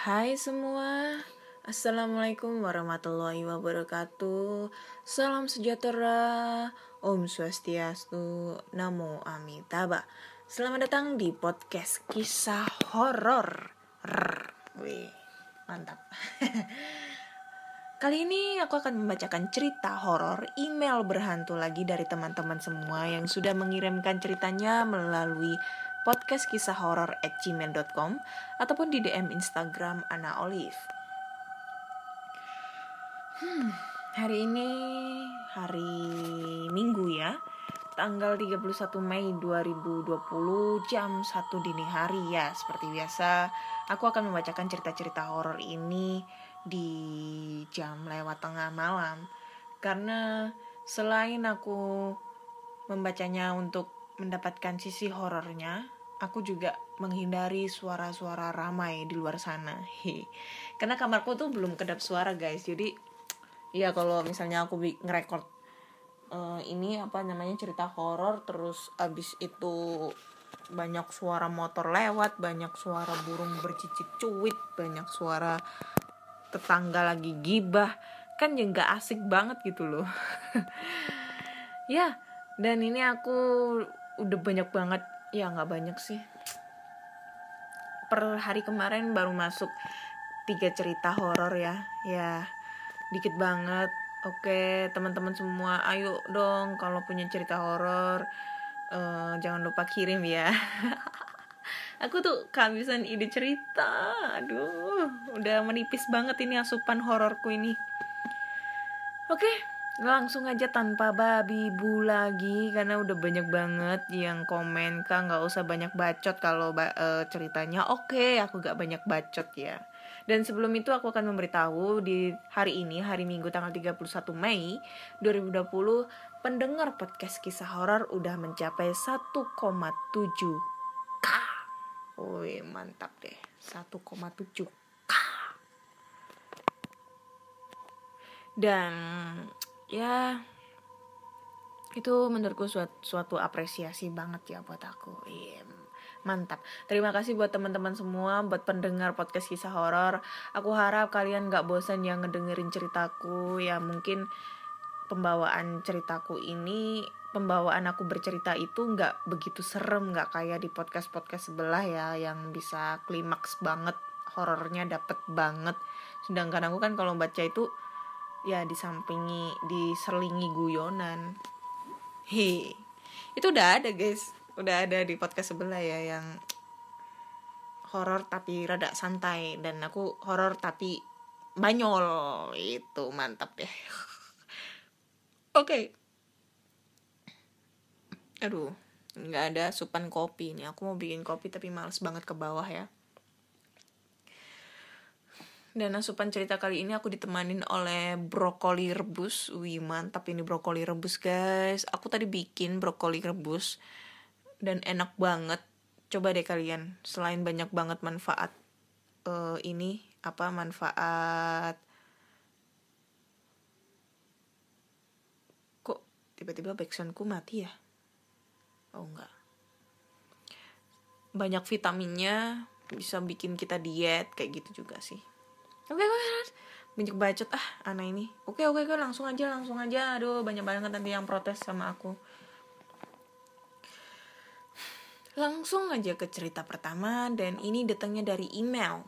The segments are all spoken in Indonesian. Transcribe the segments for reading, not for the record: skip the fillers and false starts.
Hai semua, Assalamualaikum warahmatullahi wabarakatuh. Salam sejahtera, Om Swastiastu, Namo Amitabha. Selamat datang di podcast kisah horor. Wih, mantap. Kali ini aku akan membacakan cerita horor email berhantu lagi dari teman-teman semua yang sudah mengirimkan ceritanya melalui podcastkisahhoror@gmail.com ataupun di DM Instagram Ana Olive. Hari ini hari Minggu ya, tanggal 31 Mei 2020 jam 1 dini hari ya. Seperti biasa, aku akan membacakan cerita-cerita horor ini di jam lewat tengah malam. Karena selain aku membacanya untuk mendapatkan sisi horornya, aku juga menghindari suara-suara ramai di luar sana. Karena kamarku tuh belum kedap suara guys. Jadi ya kalau misalnya aku ngerekord ini cerita horor, terus abis itu banyak suara motor lewat, banyak suara burung bercicit cuit, banyak suara tetangga lagi gibah, kan ya nggak asik banget gitu loh. Ya, dan ini aku udah banyak banget, ya nggak banyak sih, per hari kemarin baru masuk 3 cerita horor ya dikit banget. Oke teman-teman semua, ayo dong kalau punya cerita horor jangan lupa kirim ya. Aku tuh kehabisan ide cerita, aduh udah menipis banget ini asupan hororku ini. Oke, langsung aja tanpa babi bu lagi, karena udah banyak banget yang komen, Kak gak usah banyak bacot kalau ceritanya. Oke, aku gak banyak bacot ya. Dan sebelum itu aku akan memberitahu di hari ini, hari Minggu tanggal 31 Mei 2020, pendengar podcast kisah horor udah mencapai 1,7K. Wih, mantap deh, 1,7K. Dan ya itu menurutku suatu apresiasi banget ya buat aku. Mantap. Terima kasih buat teman-teman semua, buat pendengar podcast kisah horor. Aku harap kalian gak bosan yang ngedengerin ceritaku. Ya mungkin pembawaan ceritaku ini, pembawaan aku bercerita itu gak begitu serem, gak kayak di podcast-podcast sebelah ya, yang bisa klimaks banget, horornya dapet banget. Sedangkan aku kan kalau baca itu ya diselingi guyonan. Itu udah ada guys, udah ada di podcast sebelah ya, yang horor tapi rada santai, dan aku horor tapi banyol. Itu mantap deh. Oke. Aduh, nggak ada asupan kopi nih. Aku mau bikin kopi tapi males banget ke bawah ya. Dan asupan cerita kali ini aku ditemanin oleh brokoli rebus. Wih, mantap ini brokoli rebus guys. Aku tadi bikin brokoli rebus dan enak banget. Coba deh kalian, selain banyak banget manfaat manfaat. Kok tiba-tiba backsoundku mati ya? Oh enggak. Banyak vitaminnya, bisa bikin kita diet kayak gitu juga sih. Oke, banyak bacot anak ini. Oke, langsung aja. Aduh, banyak banget nanti yang protes sama aku. Langsung aja ke cerita pertama, dan ini datangnya dari email.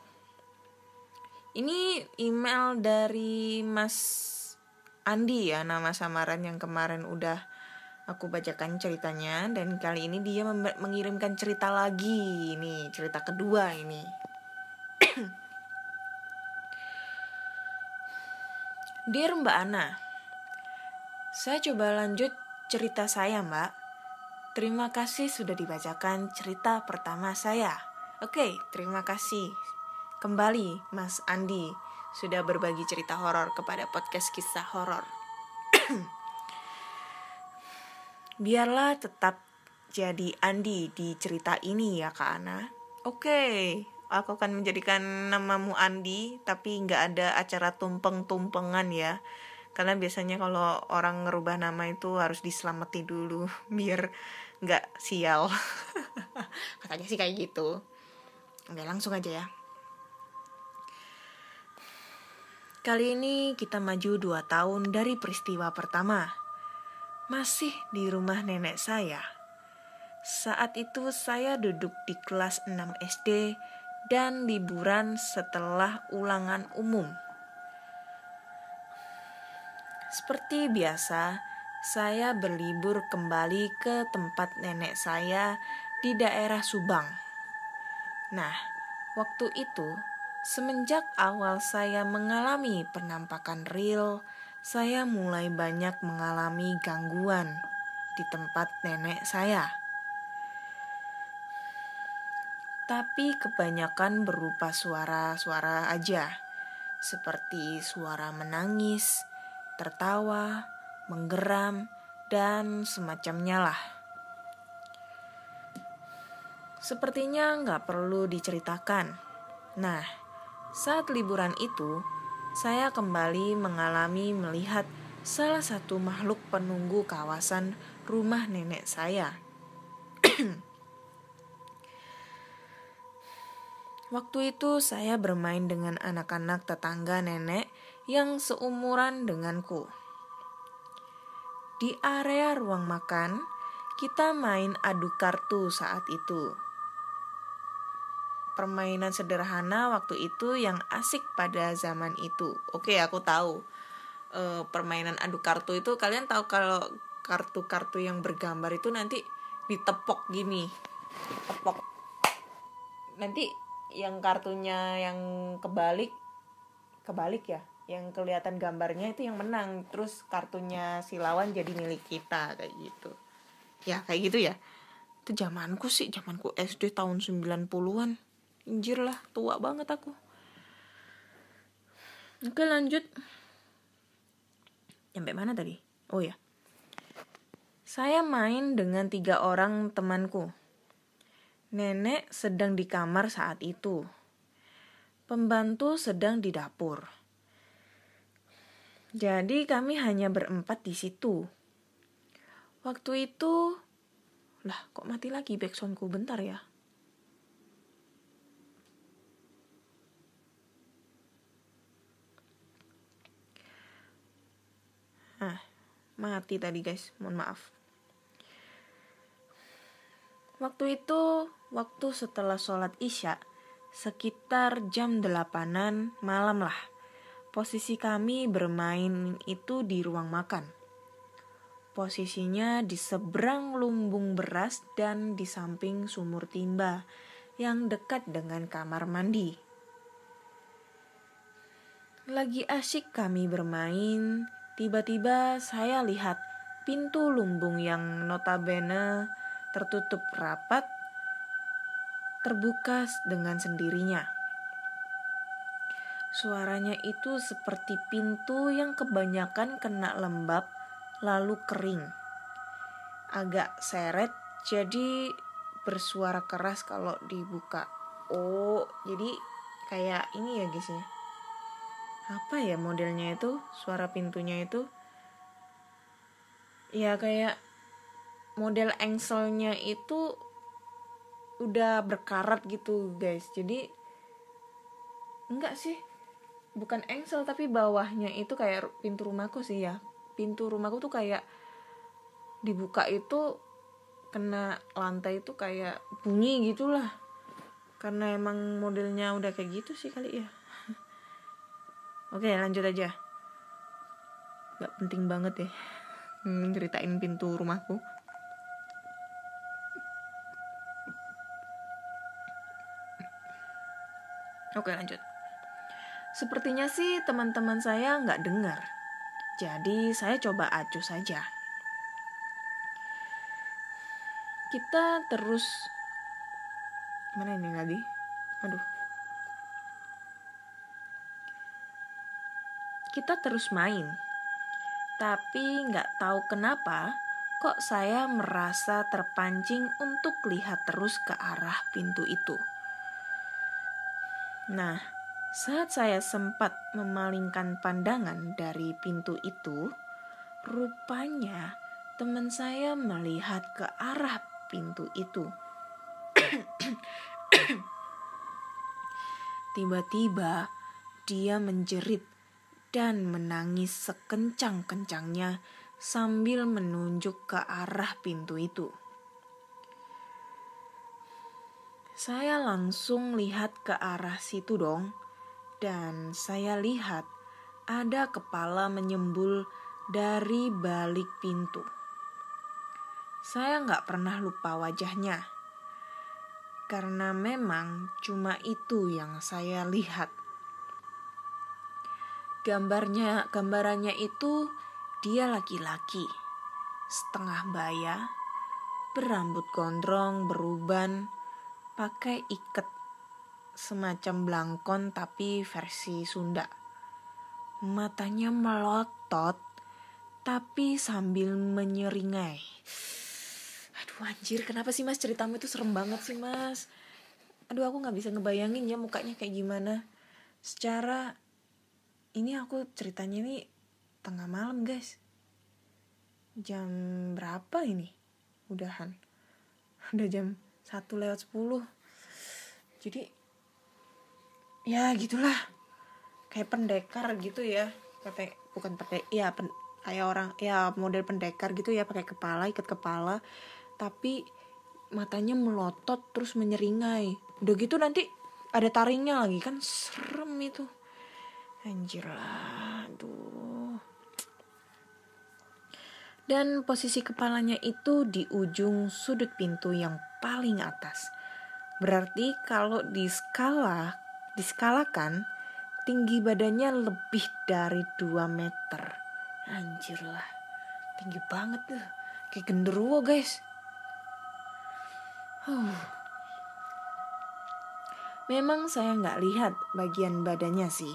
Ini email dari Mas Andi ya, nama samaran yang kemarin udah aku bacakan ceritanya, dan kali ini dia mengirimkan cerita lagi. Ini cerita kedua ini. Dear Mbak Ana, saya coba lanjut cerita saya Mbak. Terima kasih sudah dibacakan cerita pertama saya. Oke, terima kasih kembali Mas Andi sudah berbagi cerita horor kepada podcast kisah horor. Biarlah tetap jadi Andi di cerita ini ya Kak Ana. Oke, aku akan menjadikan namamu Andi, tapi gak ada acara tumpeng-tumpengan ya. Karena biasanya kalau orang ngerubah nama itu harus diselamati dulu biar gak sial. Katanya sih kayak gitu. Oke, langsung aja ya. Kali ini kita maju 2 tahun dari peristiwa pertama. Masih di rumah nenek saya. Saat itu saya duduk di kelas 6 SD dan liburan setelah ulangan umum. Seperti biasa, saya berlibur kembali ke tempat nenek saya di daerah Subang. Nah, waktu itu, semenjak awal saya mengalami penampakan real, saya mulai banyak mengalami gangguan di tempat nenek saya. Tapi kebanyakan berupa suara-suara aja, seperti suara menangis, tertawa, menggeram, dan semacamnya lah. Sepertinya nggak perlu diceritakan. Nah, saat liburan itu, saya kembali mengalami melihat salah satu makhluk penunggu kawasan rumah nenek saya. Waktu itu saya bermain dengan anak-anak tetangga nenek yang seumuran denganku. Di area ruang makan, kita main adu kartu saat itu. Permainan sederhana waktu itu yang asik pada zaman itu. Oke, aku tahu. Permainan adu kartu itu, kalian tahu kalau kartu-kartu yang bergambar itu nanti ditepok gini. Tepok. Nanti yang kartunya yang kebalik ya, yang kelihatan gambarnya itu yang menang, terus kartunya si lawan jadi milik kita, kayak gitu. Ya, kayak gitu ya. Itu zamanku SD tahun 90-an. Anjir lah, tua banget aku. Oke, lanjut. Sampai mana tadi? Oh ya. Saya main dengan 3 orang temanku. Nenek sedang di kamar saat itu. Pembantu sedang di dapur. Jadi kami hanya berempat di situ. Waktu itu, lah kok mati lagi backsoundku, bentar ya. Mati tadi guys, mohon maaf. Waktu itu, waktu setelah sholat isya, sekitar jam 8-an malam lah. Posisi kami bermain itu di ruang makan. Posisinya di seberang lumbung beras dan di samping sumur timba yang dekat dengan kamar mandi. Lagi asyik kami bermain, tiba-tiba saya lihat pintu lumbung yang notabene tertutup rapat terbuka dengan sendirinya. Suaranya itu seperti pintu yang kebanyakan kena lembab lalu kering. Agak seret, jadi bersuara keras kalau dibuka. Oh, jadi kayak ini ya guys ya. Apa ya modelnya itu? Suara pintunya itu ya kayak model engselnya itu udah berkarat gitu guys. Jadi enggak sih, bukan engsel tapi bawahnya itu kayak pintu rumahku sih ya. Pintu rumahku tuh kayak dibuka itu kena lantai itu kayak bunyi gitulah. Karena emang modelnya udah kayak gitu sih kali ya. Oke, lanjut aja. Gak penting banget ya ceritain pintu rumahku. Oke, lanjut. Sepertinya sih teman-teman saya nggak dengar. Jadi saya coba acuh saja. Kita terus... Mana ini lagi? Aduh. Kita terus main. Tapi nggak tahu kenapa, kok saya merasa terpancing untuk lihat terus ke arah pintu itu. Nah, saat saya sempat memalingkan pandangan dari pintu itu, rupanya teman saya melihat ke arah pintu itu. Tiba-tiba dia menjerit dan menangis sekencang-kencangnya sambil menunjuk ke arah pintu itu. Saya langsung lihat ke arah situ dong, dan saya lihat ada kepala menyembul dari balik pintu. Saya gak pernah lupa wajahnya, karena memang cuma itu yang saya lihat. Gambarannya itu dia laki-laki, setengah baya, berambut gondrong, beruban, pakai iket semacam blangkon tapi versi Sunda. Matanya melotot tapi sambil menyeringai. Aduh anjir, kenapa sih mas ceritamu itu serem banget sih mas? Aduh aku gak bisa ngebayangin ya mukanya kayak gimana. Secara ini aku ceritanya ini tengah malam guys. Jam berapa ini? Udah jam 1:10. Jadi ya gitulah. Kayak pendekar gitu ya. Kayak orang ya model pendekar gitu ya, pakai ikat kepala, tapi matanya melotot terus menyeringai. Udah gitu nanti ada taringnya lagi, kan serem itu. Anjir lah, aduh. Dan posisi kepalanya itu di ujung sudut pintu yang paling atas. Berarti kalau diskalakan, tinggi badannya lebih dari 2 meter. Anjir lah, tinggi banget tuh. Kayak genderuwo guys. Memang saya gak lihat bagian badannya sih.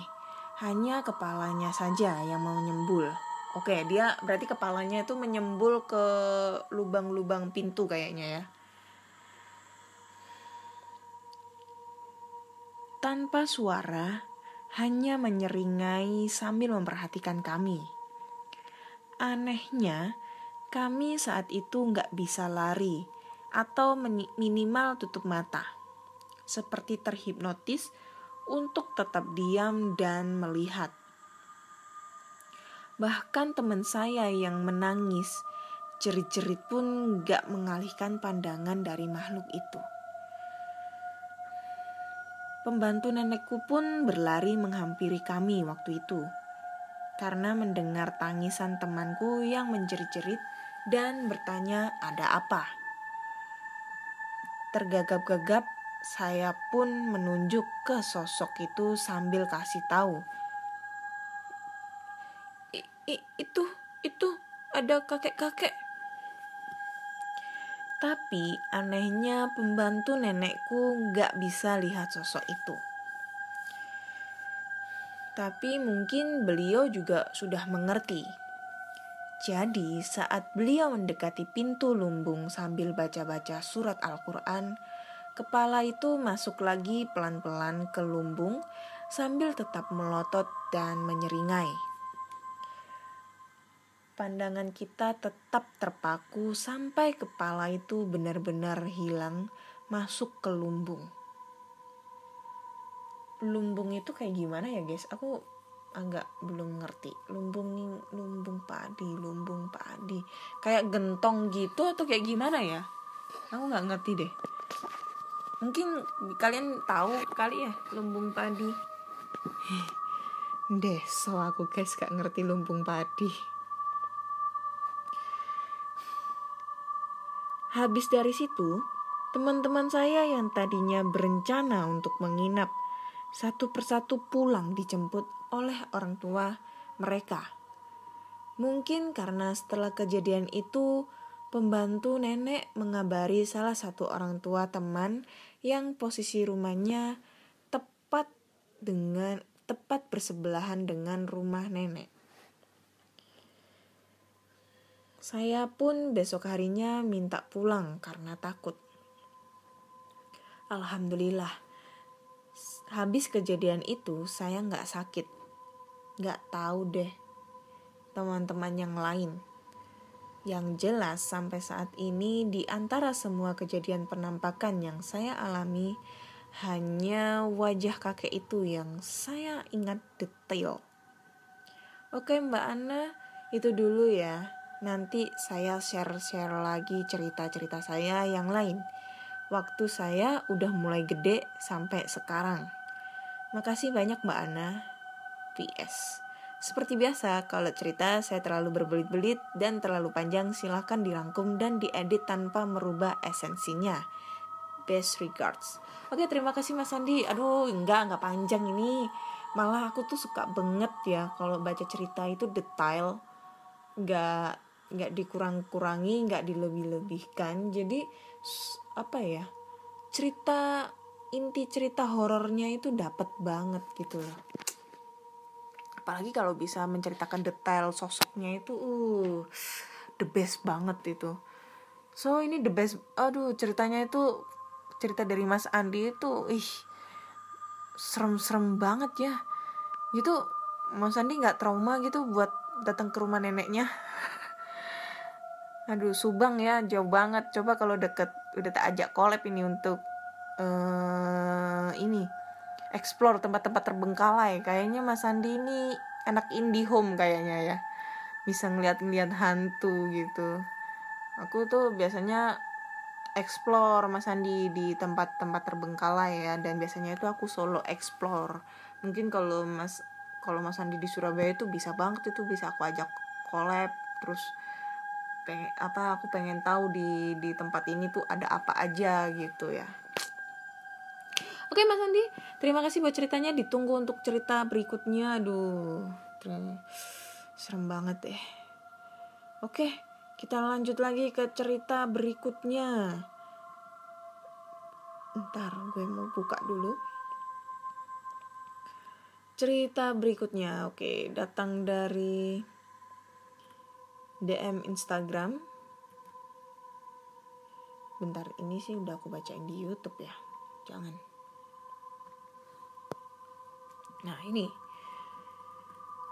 Hanya kepalanya saja yang mau nyembul. Oke, dia berarti kepalanya itu menyembul ke lubang-lubang pintu kayaknya ya. Tanpa suara, hanya menyeringai sambil memperhatikan kami. Anehnya, kami saat itu gak bisa lari atau minimal tutup mata. Seperti terhipnotis untuk tetap diam dan melihat. Bahkan teman saya yang menangis, jerit-jerit pun gak mengalihkan pandangan dari makhluk itu. Pembantu nenekku pun berlari menghampiri kami waktu itu, karena mendengar tangisan temanku yang menjerit-jerit dan bertanya ada apa. Tergagap-gagap, saya pun menunjuk ke sosok itu sambil kasih tahu. Itu ada kakek-kakek. Tapi anehnya pembantu nenekku gak bisa lihat sosok itu. Tapi mungkin beliau juga sudah mengerti. Jadi saat beliau mendekati pintu lumbung sambil baca-baca surat Al-Quran, kepala itu masuk lagi pelan-pelan ke lumbung sambil tetap melotot dan menyeringai. Pandangan kita tetap terpaku sampai kepala itu benar-benar hilang masuk ke lumbung. Lumbung itu kayak gimana ya guys? Aku agak belum ngerti. Lumbung padi. Kayak gentong gitu atau kayak gimana ya? Aku nggak ngerti deh. Mungkin kalian tahu kali ya lumbung padi. So aku guys gak ngerti lumbung padi. Habis dari situ, teman-teman saya yang tadinya berencana untuk menginap satu persatu pulang dijemput oleh orang tua mereka. Mungkin karena setelah kejadian itu, pembantu nenek mengabari salah satu orang tua teman yang posisi rumahnya tepat bersebelahan dengan rumah nenek. Saya pun besok harinya minta pulang karena takut. Alhamdulillah, habis kejadian itu saya gak sakit. Gak tahu deh teman-teman yang lain. Yang jelas sampai saat ini di antara semua kejadian penampakan yang saya alami, hanya wajah kakek itu yang saya ingat detail. Oke Mbak Ana, itu dulu ya. Nanti saya share-share lagi cerita-cerita saya yang lain. Waktu saya udah mulai gede sampai sekarang. Makasih banyak Mbak Ana. PS. Seperti biasa, kalau cerita saya terlalu berbelit-belit dan terlalu panjang, silahkan dirangkum dan diedit tanpa merubah esensinya. Best regards. Oke, terima kasih Mas Andi. Aduh, enggak panjang ini. Malah aku tuh suka banget ya kalau baca cerita itu detail, enggak dikurang-kurangi, enggak dilebih-lebihkan. Jadi apa ya? Inti cerita horornya itu dapat banget gitu loh. Apalagi kalau bisa menceritakan detail sosoknya itu the best banget itu. So ini the best. Aduh, ceritanya itu, cerita dari Mas Andi itu serem-serem banget ya. Gitu Mas Andi nggak trauma gitu buat datang ke rumah neneknya? Aduh, Subang ya, jauh banget. Coba kalau deket, udah tak ajak collab ini untuk ini explore tempat-tempat terbengkalai. Kayaknya Mas Andi ini anak indie home kayaknya ya, bisa ngeliat hantu gitu. Aku tuh biasanya explore Mas Andi di tempat-tempat terbengkalai ya, dan biasanya itu aku solo explore. Mungkin kalau Mas Andi di Surabaya itu bisa banget, itu bisa aku ajak collab. Terus aku pengen tahu di tempat ini tuh ada apa aja gitu ya. Oke Mas Andi, terima kasih buat ceritanya. Ditunggu untuk cerita berikutnya. Aduh, serem banget deh. Oke, kita lanjut lagi ke cerita berikutnya. Ntar gue mau buka dulu. Cerita berikutnya, oke, datang dari DM Instagram. Bentar, ini sih udah aku bacain di YouTube ya. Jangan. Nah ini,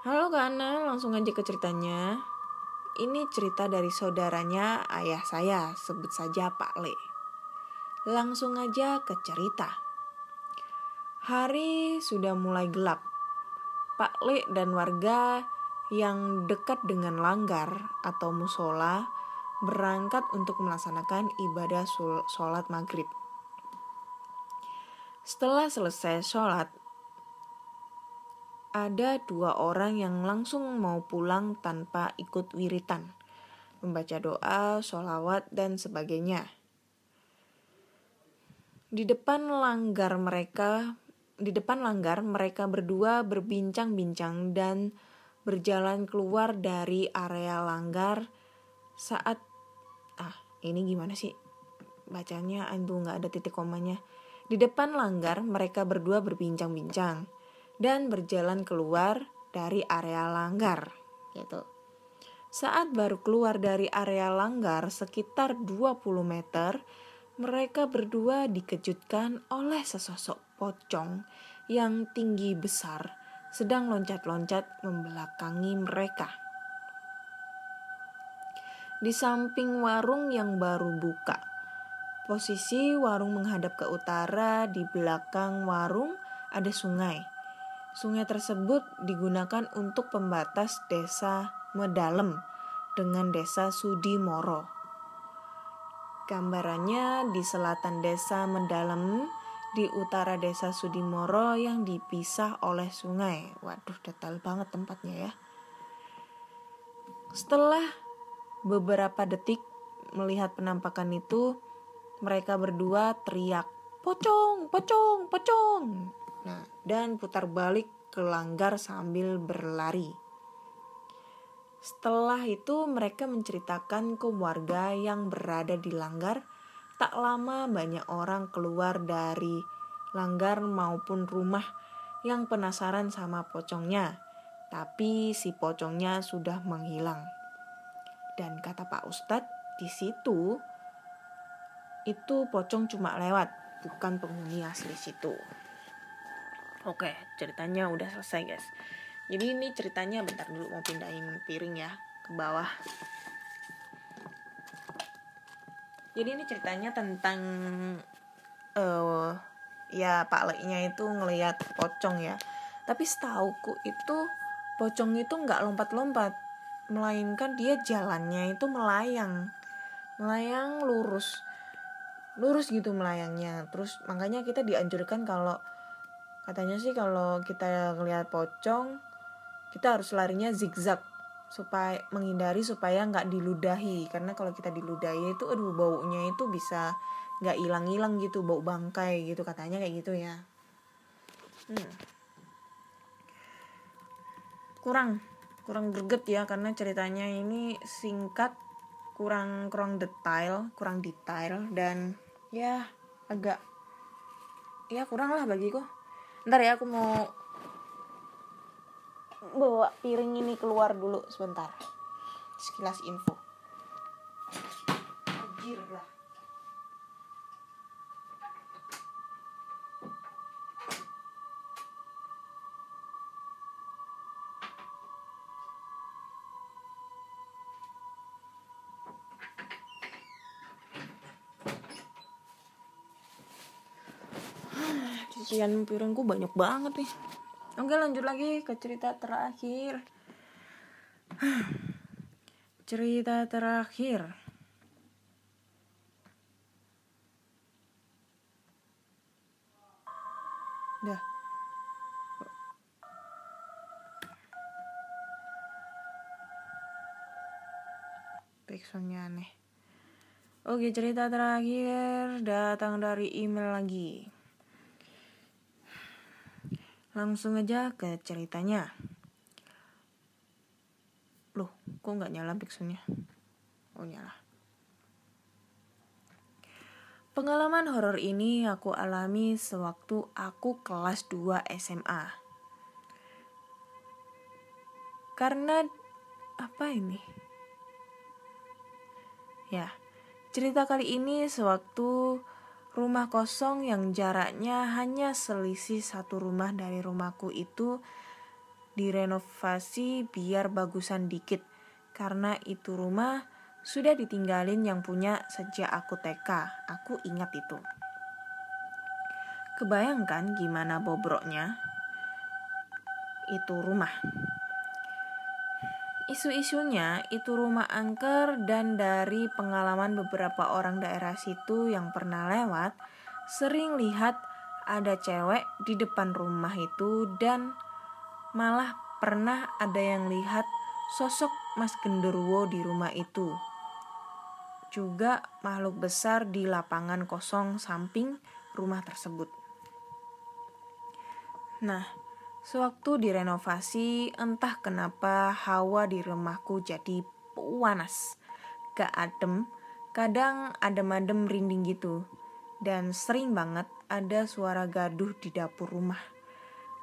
halo Kak Ana, langsung aja ke ceritanya. Ini cerita dari saudaranya ayah saya, sebut saja Pak Le. Langsung aja ke cerita. Hari sudah mulai gelap. Pak Le dan warga yang dekat dengan langgar atau musola berangkat untuk melaksanakan ibadah sholat maghrib. Setelah selesai sholat, ada 2 orang yang langsung mau pulang tanpa ikut wiritan, membaca doa, sholawat, dan sebagainya. Di depan langgar mereka berdua berbincang-bincang dan berjalan keluar dari area langgar saat ini gimana sih bacanya? Aduh, nggak ada titik komanya. Di depan langgar mereka berdua berbincang-bincang dan berjalan keluar dari area langgar gitu. Saat baru keluar dari area langgar sekitar 20 meter, mereka berdua dikejutkan oleh sesosok pocong yang tinggi besar sedang loncat-loncat membelakangi mereka. Di samping warung yang baru buka. Posisi warung menghadap ke utara, di belakang warung ada sungai. Sungai tersebut digunakan untuk pembatas desa Medalem dengan desa Sudimoro. Gambarannya di selatan desa Medalem, di utara desa Sudimoro yang dipisah oleh sungai. Waduh, detail banget tempatnya ya. Setelah beberapa detik melihat penampakan itu, mereka berdua teriak, "Pocong, pocong, pocong!" Nah, dan putar balik ke langgar sambil berlari. Setelah itu mereka menceritakan ke warga yang berada di langgar. Tak lama banyak orang keluar dari langgar maupun rumah yang penasaran sama pocongnya. Tapi si pocongnya sudah menghilang. Dan kata Pak Ustadz, di situ itu pocong cuma lewat, bukan penghuni asli situ. Oke, ceritanya udah selesai guys. Jadi ini ceritanya, bentar dulu mau pindahin piring ya ke bawah. Jadi ini ceritanya tentang ya Pak Le-nya itu ngelihat pocong ya. Tapi setauku itu pocong itu nggak lompat-lompat, melainkan dia jalannya itu melayang lurus gitu melayangnya. Terus makanya kita dianjurkan katanya sih kalau kita ngelihat pocong kita harus larinya zigzag supaya menghindari supaya nggak diludahi, karena kalau kita diludahi itu baunya itu bisa nggak hilang gitu, bau bangkai gitu katanya, kayak gitu ya. kurang greget ya, karena ceritanya ini singkat, kurang detail dan ya agak ya kurang lah bagiku. Ntar ya, aku mau bawa piring ini keluar dulu sebentar, sekilas info. Anjir lah. Cucian piringku banyak banget nih. Oke, lanjut lagi ke cerita terakhir. Cerita terakhir. Dah. Backsoundnya aneh. Oke, cerita terakhir datang dari email lagi. Langsung aja ke ceritanya. Loh, kok gak nyala backsoundnya? Oh, nyala. Pengalaman horor ini aku alami sewaktu aku kelas 2 SMA. Karena apa ini? Ya, cerita kali ini sewaktu rumah kosong yang jaraknya hanya selisih satu rumah dari rumahku itu direnovasi biar bagusan dikit, karena itu rumah sudah ditinggalin yang punya sejak aku TK. Aku ingat itu. Kebayangkan gimana bobroknya itu rumah. Isu-isunya itu rumah angker, dan dari pengalaman beberapa orang daerah situ yang pernah lewat, sering lihat ada cewek di depan rumah itu, dan malah pernah ada yang lihat sosok Mas Genderuwo di rumah itu. Juga makhluk besar di lapangan kosong samping rumah tersebut. Nah, sewaktu direnovasi, entah kenapa hawa di rumahku jadi panas, gak adem, kadang adem-adem merinding gitu. Dan sering banget ada suara gaduh di dapur rumah,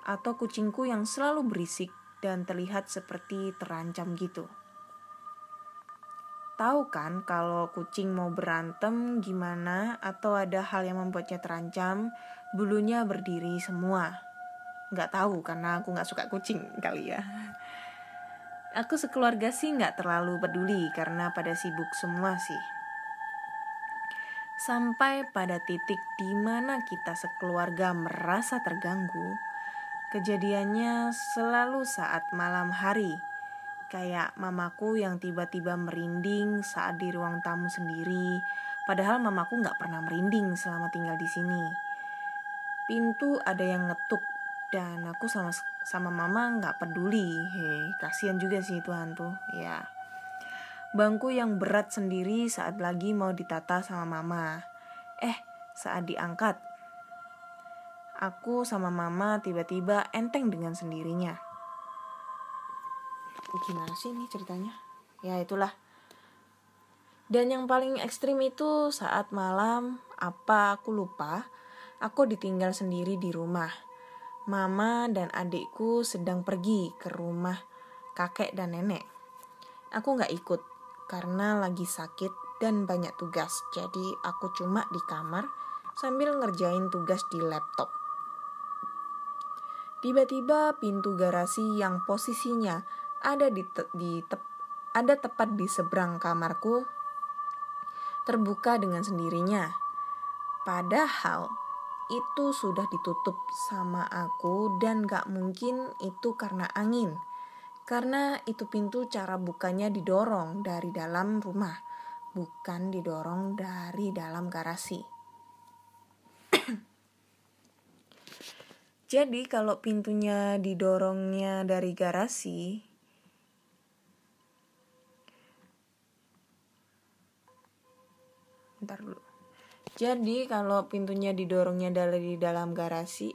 atau kucingku yang selalu berisik dan terlihat seperti terancam gitu. Tahu kan kalau kucing mau berantem gimana, atau ada hal yang membuatnya terancam, bulunya berdiri semua. Gak tahu karena aku gak suka kucing kali ya. Aku sekeluarga sih gak terlalu peduli karena pada sibuk semua sih. Sampai pada titik di mana kita sekeluarga merasa terganggu. Kejadiannya selalu saat malam hari. Kayak mamaku yang tiba-tiba merinding saat di ruang tamu sendiri. Padahal mamaku gak pernah merinding selama tinggal di sini. Pintu ada yang ngetuk, dan aku sama mama nggak peduli. Kasihan juga sih itu hantu. Ya. Bangku yang berat sendiri saat lagi mau ditata sama mama. Saat diangkat, aku sama mama tiba-tiba enteng dengan sendirinya. Gimana sih ini ceritanya? Ya itulah. Dan yang paling ekstrim itu saat malam, aku lupa, aku ditinggal sendiri di rumah. Mama dan adikku sedang pergi ke rumah kakek dan nenek. Aku gak ikut karena lagi sakit dan banyak tugas. Jadi aku cuma di kamar sambil ngerjain tugas di laptop. Tiba-tiba pintu garasi yang posisinya ada tepat di seberang kamarku terbuka dengan sendirinya. Padahal itu sudah ditutup sama aku dan gak mungkin itu karena angin. Karena itu pintu cara bukanya didorong dari dalam rumah, bukan didorong dari dalam garasi. Jadi kalau pintunya didorongnya dari garasi, Jadi kalau pintunya didorongnya dari garasi,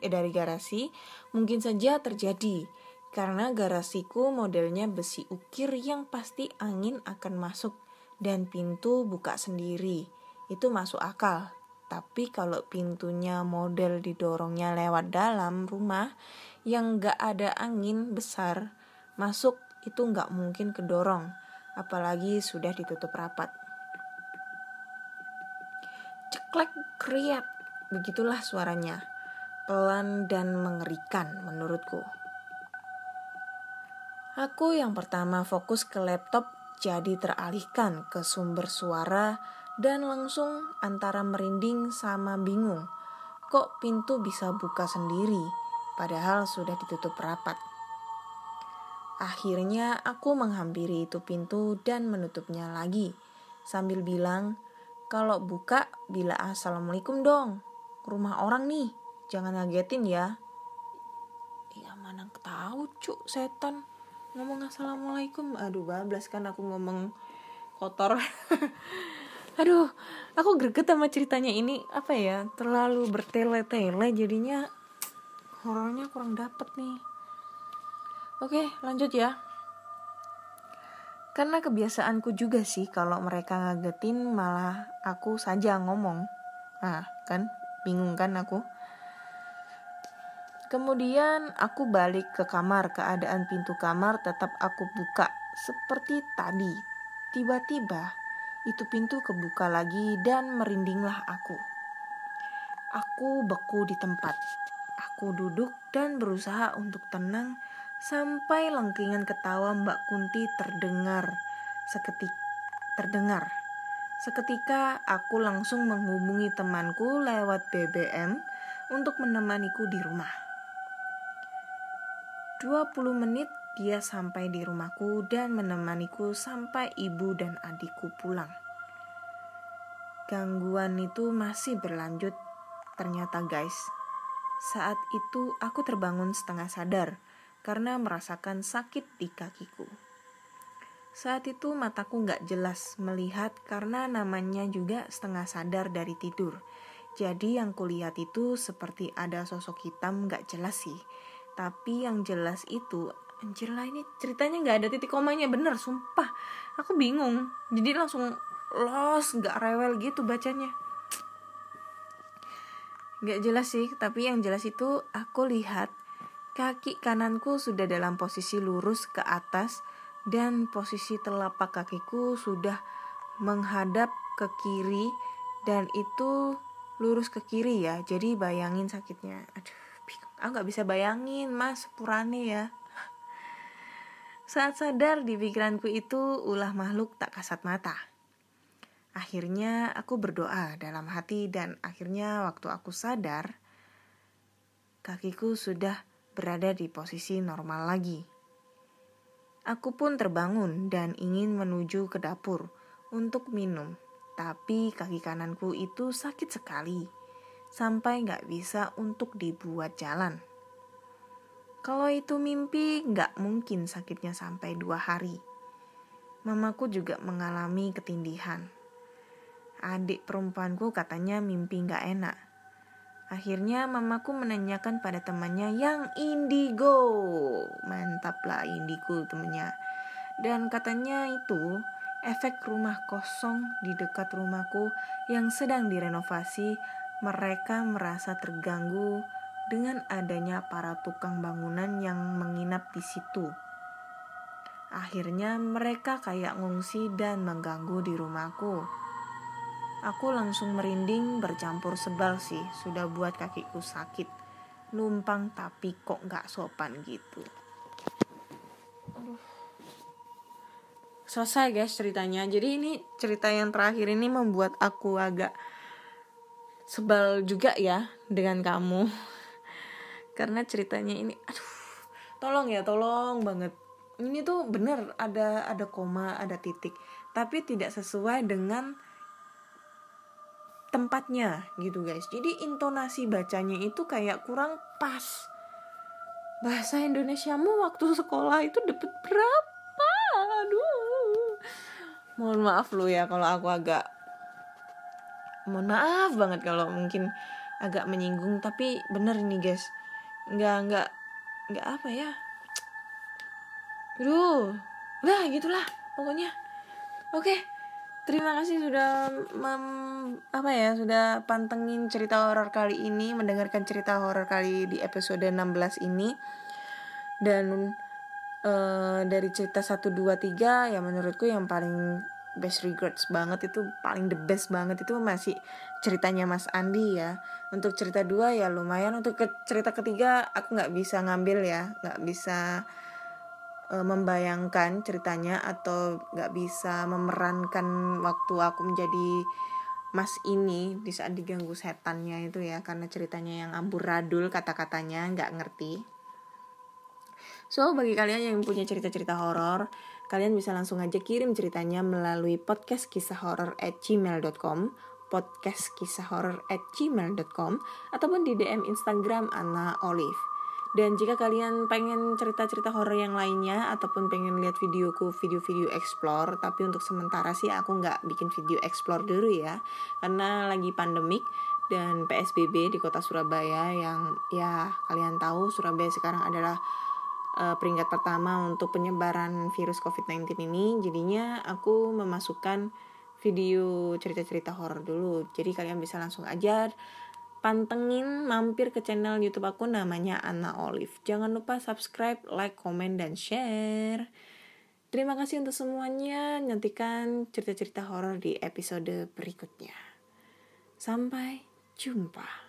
mungkin saja terjadi karena garasiku modelnya besi ukir yang pasti angin akan masuk dan pintu buka sendiri. Itu masuk akal. Tapi kalau pintunya model didorongnya lewat dalam rumah yang gak ada angin besar masuk, itu gak mungkin kedorong, apalagi sudah ditutup rapat. Ceklek kriat, begitulah suaranya, pelan dan mengerikan menurutku. Aku yang pertama fokus ke laptop jadi teralihkan ke sumber suara dan langsung antara merinding sama bingung. Kok pintu bisa buka sendiri padahal sudah ditutup rapat. Akhirnya aku menghampiri itu pintu dan menutupnya lagi sambil bilang, kalau buka bila assalamualaikum dong, rumah orang nih, jangan ngagetin ya. Ya mana tahu cuk, setan ngomong assalamualaikum. Aduh bablas kan aku ngomong kotor. Aduh, aku greget sama ceritanya ini, apa ya, terlalu bertele-tele jadinya horornya kurang dapet nih. Oke, lanjut ya. Karena kebiasaanku juga sih kalau mereka ngagetin malah aku saja ngomong. Nah, kan bingung kan aku. Kemudian aku balik ke kamar, keadaan pintu kamar tetap aku buka seperti tadi. Tiba-tiba itu pintu kebuka lagi dan merindinglah aku. Aku beku di tempat. Aku duduk dan berusaha untuk tenang sampai lengkingan ketawa Mbak Kunti terdengar. Seketika aku langsung menghubungi temanku lewat BBM untuk menemaniku di rumah. 20 menit dia sampai di rumahku dan menemaniku sampai ibu dan adikku pulang. Gangguan itu masih berlanjut ternyata guys. Saat itu aku terbangun setengah sadar karena merasakan sakit di kakiku. Saat itu mataku gak jelas melihat karena namanya juga setengah sadar dari tidur. Jadi yang kulihat itu seperti ada sosok hitam gak jelas sih. Tapi yang jelas itu, anjir lah ini ceritanya gak ada titik komanya, bener sumpah. Aku bingung, jadi langsung los, gak rewel gitu bacanya. Gak jelas sih, tapi yang jelas itu aku lihat kaki kananku sudah dalam posisi lurus ke atas dan posisi telapak kakiku sudah menghadap ke kiri dan itu lurus ke kiri ya. Jadi bayangin sakitnya. Aduh, aku gak bisa bayangin mas, purane ya. Saat sadar di pikiranku itu ulah makhluk tak kasat mata. Akhirnya aku berdoa dalam hati dan akhirnya waktu aku sadar kakiku sudah berada di posisi normal lagi. Aku pun terbangun dan ingin menuju ke dapur untuk minum. Tapi kaki kananku itu sakit sekali. Sampai gak bisa untuk dibuat jalan. Kalau itu mimpi gak mungkin sakitnya sampai 2 hari. Mamaku juga mengalami ketindihan. Adik perempuanku katanya mimpi gak enak. Akhirnya mamaku menanyakan pada temannya yang indigo. Mantap lah indigo temennya. Dan katanya itu efek rumah kosong di dekat rumahku yang sedang direnovasi. Mereka merasa terganggu dengan adanya para tukang bangunan yang menginap di situ. Akhirnya mereka kayak ngungsi dan mengganggu di rumahku. Aku langsung merinding bercampur sebal sih, sudah buat kakiku sakit. Numpang tapi kok gak sopan gitu. Aduh. Selesai guys ceritanya. Jadi ini cerita yang terakhir ini membuat aku agak sebal juga ya dengan kamu. Karena ceritanya ini, aduh, tolong banget. ini tuh bener ada koma, ada titik, tapi tidak sesuai dengan tempatnya gitu guys. Jadi intonasi bacanya itu kayak kurang pas. Bahasa Indonesiamu waktu sekolah itu dapat berapa? Aduh. Mohon maaf lu ya kalau aku agak, mohon maaf banget kalau mungkin agak menyinggung, tapi bener nih guys. Enggak apa ya? Aduh. Udah gitulah pokoknya. Oke. Terima kasih sudah sudah pantengin cerita horor kali ini, mendengarkan cerita horor kali di episode 16 ini. Dan dari cerita 1 2 3 ya menurutku yang paling best regards banget itu, paling the best banget itu masih ceritanya Mas Andi ya. Untuk cerita 2 ya lumayan, untuk cerita ketiga aku nggak bisa ngambil ya, nggak bisa membayangkan ceritanya atau nggak bisa memerankan waktu aku menjadi Mas ini di saat diganggu setannya itu ya, karena ceritanya yang amburadul, kata-katanya nggak ngerti. So bagi kalian yang punya cerita-cerita horor, kalian bisa langsung aja kirim ceritanya melalui podcastkisahhoror@gmail.com, podcastkisahhoror@gmail.com, ataupun di DM Instagram Anna Olive. Dan jika kalian pengen cerita-cerita horor yang lainnya ataupun pengen lihat videoku, video-video explore, tapi untuk sementara sih aku nggak bikin video explore dulu ya, karena lagi pandemik dan PSBB di kota Surabaya, yang ya kalian tahu Surabaya sekarang adalah peringkat pertama untuk penyebaran virus COVID-19 ini. Jadinya aku memasukkan video cerita-cerita horor dulu. Jadi kalian bisa langsung aja pantengin, mampir ke channel YouTube aku namanya Anna Olive. Jangan lupa subscribe, like, komen, dan share. Terima kasih untuk semuanya. Nantikan cerita-cerita horor di episode berikutnya. Sampai jumpa.